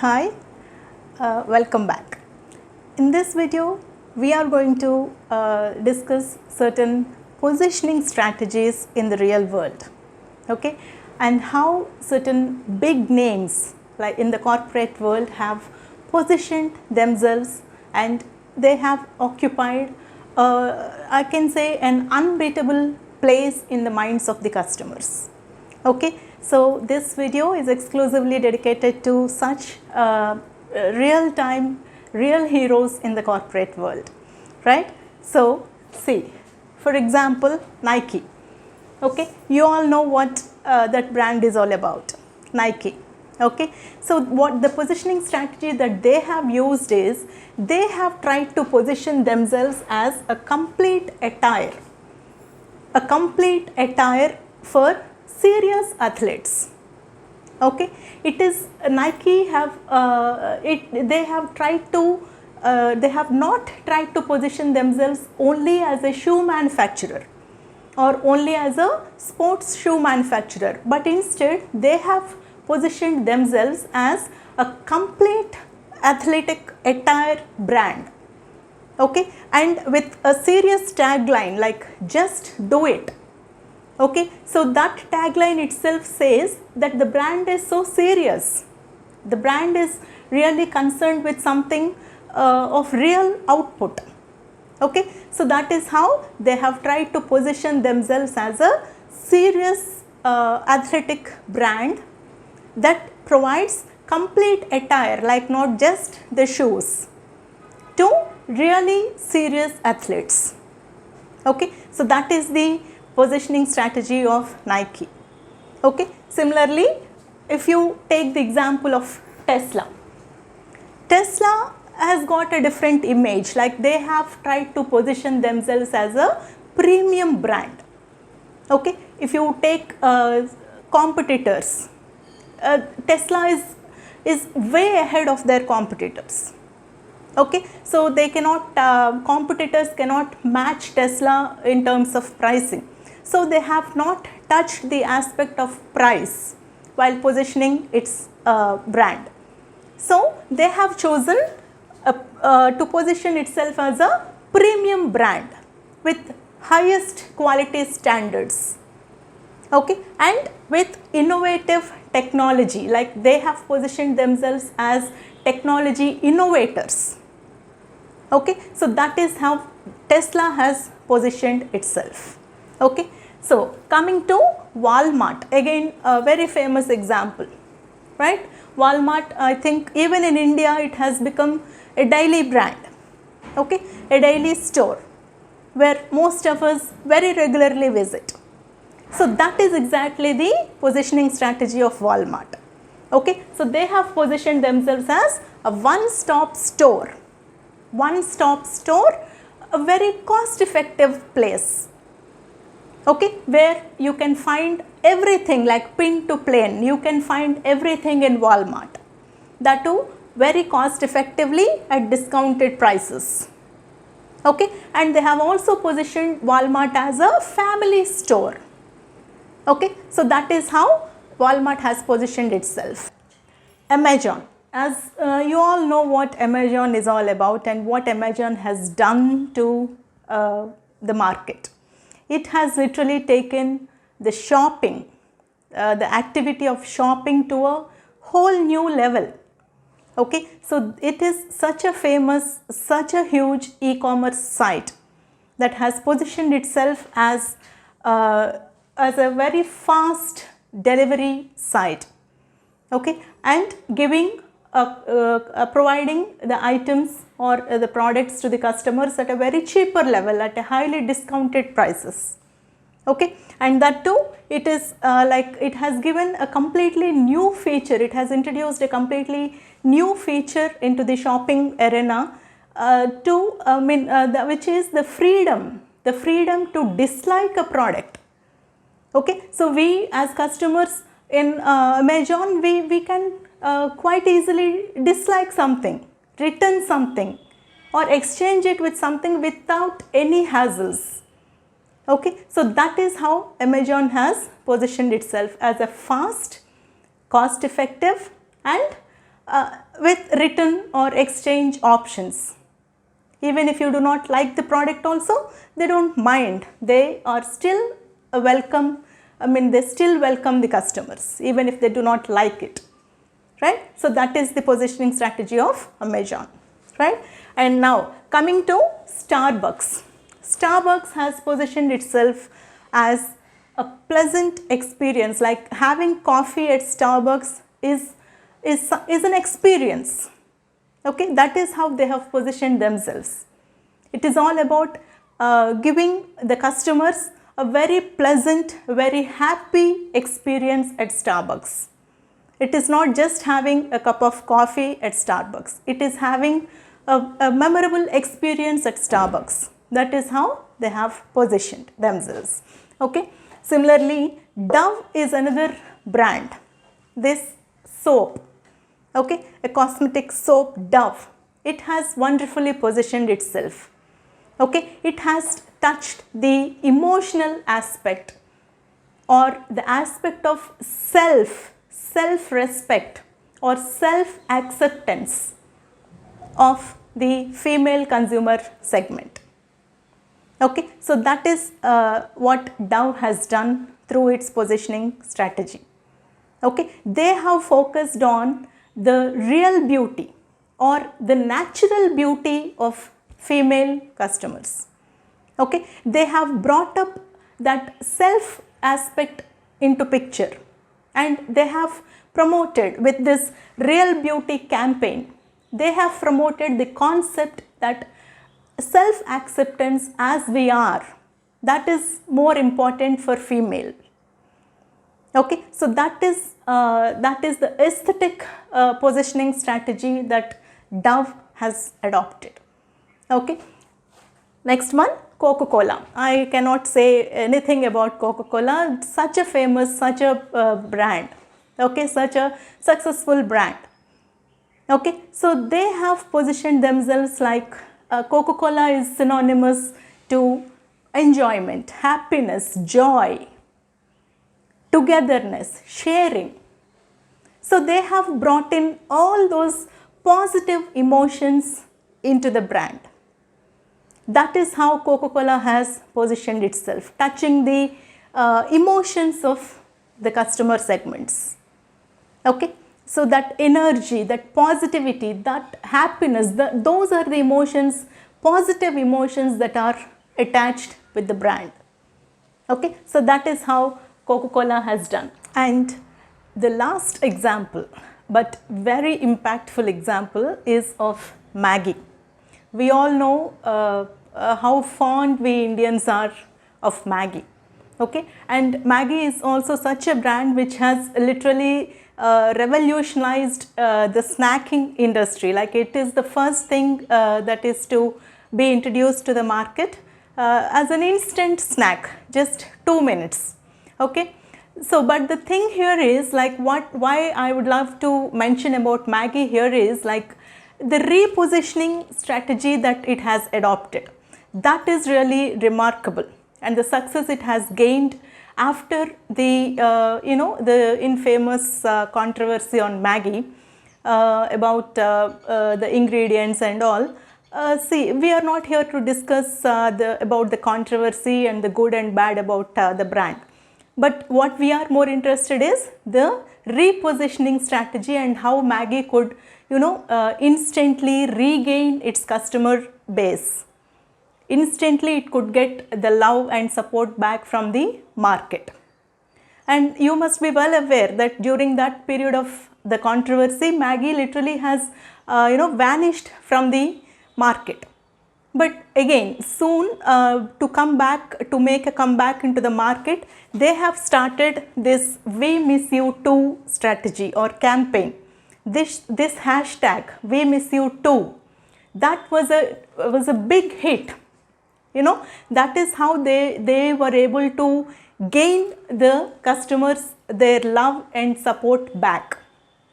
Hi, welcome back. In this video, we are going to discuss certain positioning strategies in the real world, okay, and how certain big names like in the corporate world have positioned themselves and they have occupied, I can say, an unbeatable place in the minds of the customers. Okay, so this video is exclusively dedicated to such real heroes in the corporate world, right? So see, for example, Nike. Okay, you all know what that brand is all about, Nike. Okay, so what the positioning strategy that they have used is they have tried to position themselves as a complete attire for serious athletes. Okay, it is Nike have they have not tried to position themselves only as a shoe manufacturer or only as a sports shoe manufacturer, but instead they have positioned themselves as a complete athletic attire brand. Okay, and with a serious tagline like just do it. Okay, so that tagline itself says that the brand is so serious. The brand is really concerned with something of real output. Okay, so that is how they have tried to position themselves as a serious athletic brand that provides complete attire, like not just the shoes, to really serious athletes. Okay, so that is the positioning strategy of Nike. Okay, similarly, if you take the example of Tesla has got a different image, like they have tried to position themselves as a premium brand. Okay, if you take competitors, Tesla is way ahead of their competitors. Okay, so they cannot, competitors cannot match Tesla in terms of pricing. So they have not touched the aspect of price while positioning its brand. So they have chosen to position itself as a premium brand with highest quality standards. Okay, and with innovative technology, like they have positioned themselves as technology innovators. Okay, so that is how Tesla has positioned itself. Okay, so coming to Walmart, again a very famous example, right? Walmart, I think even in India it has become a daily brand. Okay, a daily store where most of us very regularly visit. So that is exactly the positioning strategy of Walmart. Okay, so they have positioned themselves as a one-stop store. One-stop store, a very cost-effective place. Okay, where you can find everything like pin to plain. You can find everything in Walmart. That too very cost-effectively at discounted prices. Okay, and they have also positioned Walmart as a family store. Okay, so that is how Walmart has positioned itself. Amazon. As you all know what Amazon is all about and what Amazon has done to the market. It has literally taken the shopping, the activity of shopping to a whole new level. Okay, so it is such a famous, such a huge e-commerce site that has positioned itself as a very fast delivery site. Okay, and giving providing the items or the products to the customers at a very cheaper level, at a highly discounted prices. Okay, and that too, it is like it has given a completely new feature. It has introduced a completely new feature into the shopping arena which is the freedom to dislike a product. Okay, so we as customers in Amazon, we can quite easily dislike something, return something, or exchange it with something without any hassles. Okay, so that is how Amazon has positioned itself as a fast, cost effective and with return or exchange options. Even if you do not like the product also, they don't mind. They are still welcome, they still welcome the customers even if they do not like it, right? So that is the positioning strategy of Amazon, right? And now coming to Starbucks. Starbucks has positioned itself as a pleasant experience, like having coffee at Starbucks is an experience. Okay, that is how they have positioned themselves. It is all about giving the customers a very pleasant, very happy experience at Starbucks. It is not just having a cup of coffee at Starbucks. It is having a memorable experience at Starbucks. That is how they have positioned themselves. Okay. Similarly, Dove is another brand. This soap, okay, a cosmetic soap, Dove, it has wonderfully positioned itself. Okay, it has touched the emotional aspect or the aspect of self-respect or self-acceptance of the female consumer segment. Okay, so that is what Dove has done through its positioning strategy. Okay, they have focused on the real beauty or the natural beauty of female customers. Okay, they have brought up that self aspect into picture, and they have promoted with this real beauty campaign. They have promoted the concept that self acceptance as we are, that is more important for female. Okay, so that is the aesthetic positioning strategy that Dove has adopted. Okay, next one, CocaCola. I cannot say anything about CocaCola. Such a famous, such a brand. Okay, such a successful brand. Okay, so they have positioned themselves like Coca-Cola is synonymous to enjoyment, happiness, joy, togetherness, sharing. So they have brought in all those positive emotions into the brand. That is how Coca-Cola has positioned itself, touching the emotions of the customer segments. Okay, so that energy, that positivity, that happiness, those are the emotions, positive emotions that are attached with the brand. Okay, so that is how Coca-Cola has done. And the last example, but very impactful example, is of Maggi. We all know how fond we Indians are of Maggi. Okay, and Maggi is also such a brand which has literally revolutionized the snacking industry. Like, it is the first thing that is to be introduced to the market as an instant snack, just 2 minutes. Okay, so but the thing here is, like, why I would love to mention about Maggi here is like the repositioning strategy that it has adopted. That is really remarkable, and the success it has gained after the the infamous controversy on Maggi about the ingredients and all. See, we are not here to discuss about the controversy and the good and bad about the brand, but what we are more interested is the repositioning strategy and how Maggi could instantly regain its customer base. Instantly it could get the love and support back from the market. And you must be well aware that during that period of the controversy, Maggi literally has vanished from the market. But again, soon to make a comeback into the market, they have started this "We Miss You Too" strategy or campaign. This hashtag "We Miss You Too", that was a big hit. That is how they were able to gain the customers their love and support back.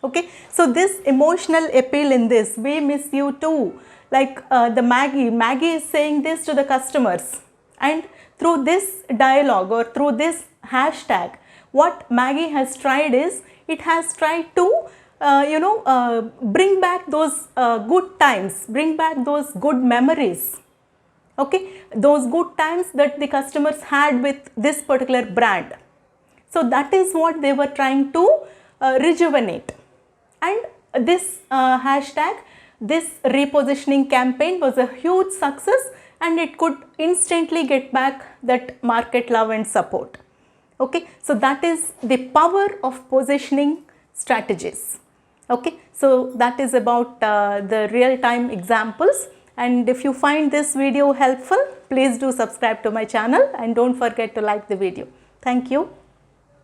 Okay, so this emotional appeal in this "We Miss You Too", like the Maggi is saying this to the customers, and through this dialogue or through this hashtag, what Maggi has tried is, it has tried to bring back those good times, bring back those good memories. Okay, those good times that the customers had with this particular brand. So that is what they were trying to rejuvenate. And this hashtag, this repositioning campaign was a huge success, and it could instantly get back that market love and support. Okay, so that is the power of positioning strategies. Okay, so that is about the real-time examples. And if you find this video helpful, please do subscribe to my channel and don't forget to like the video. Thank you.